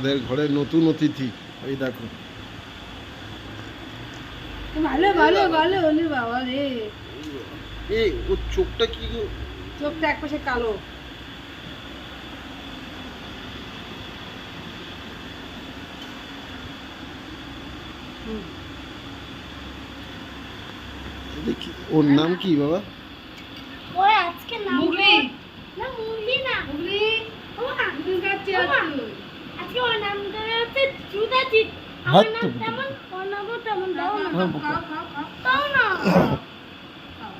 আমাদের ঘরে নতুন অতিথি। এই দেখো ভালো ভালো ভালো হলি বাবা রে। এই ওর চোখটা কি গো? চোখটা এক পাশে কালো। দেখি ওর নাম কি বাবা? ওই আজকে নাম মুগলি না মুগলি না মুগলি ওমা মুগলি কাচ্চি ওমা। আছে। আজকে ওর নাম ধরে হচ্ছে জুদাজিৎ। হাত আমার তো নাম তেমন ওর নামও তেমন দাও না খাও খাও খাও খাও দাও না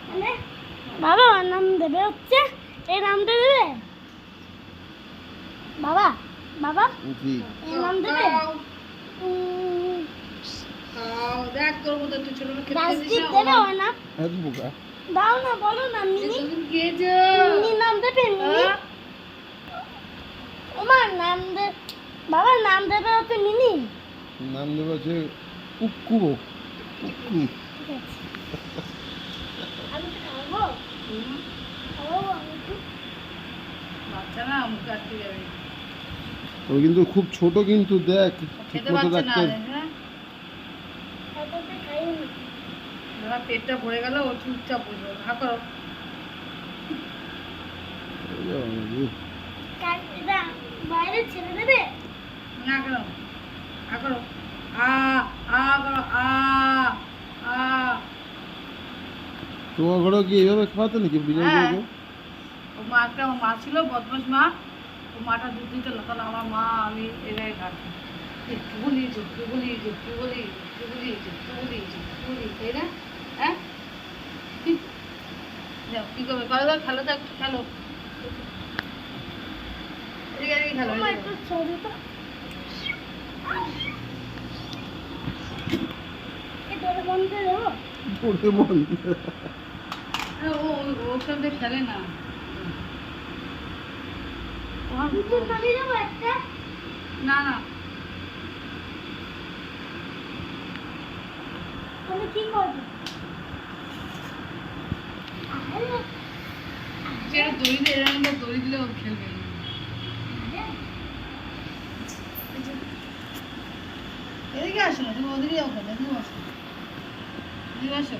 মানে বাবা ওর নাম দেবে হচ্ছে এই নামটা দেবে বাবা বাবা কি এই নাম দেবে খাও, খাও। দেখ তোর মতো একটু ছোট ছোট খেতে রাজদীপ দিস দেবে ওর নাম এত বোকা। দাও না বলো না মিনি গেজো মিনি নাম দেবে মিনি ওমার নাম দে বাবার নাম দেবে হচ্ছে মিনি নাম দেবো হচ্ছে কুক্কু। কুক্কু ঠিক আছে আমি তো খাবো খাবো আমি তো বাচ্চা না মুখ কাটতে যাবে ও কিন্তু খুব ছোট, কিন্তু দেখ ঠিক খেতে মতো পারছে না রাখতে। হ্যাঁ খাইতে খাইনি দাদা পেটটা ভরে গেল ও চুপচাপ বসবে হা করো এটা বাইরে ছেড়ে দেবে না করো হা করো আ আ করো আ আ তোমার ঘরেও কি এইভাবে খাওয়াতো নাকি বিড়ালগুলোকে? ও মা একটা আমার মা ছিল বদমাস মা ও মাটা দুধ দিত না তাহলে আমার মা আমি এভাবে খাচ্ছি একটু বলি একটু বলি একটু বলি একটু বলি একটু বলি একটু বলি তাই না হ্যাঁ যাও কি করবে করো দাও খেলো তো একটু খেলো এদিকে এদিকে খেলো আমার এদিকে। একটু ছেড়ে তো এটা বন্ধ করে দেবো ওরে মন। হ্যাঁ, ওর সাথে খেলে না দুটো নামিয়ে দেবো একটা না না তুমি কি করবে যেটা দড়ি দিয়ে এরকম দড়ি দিলে ও খেলবে এদিকে আসো না তুমি ওদিকে যাও কেন এদিকে আসো এদিকে আসো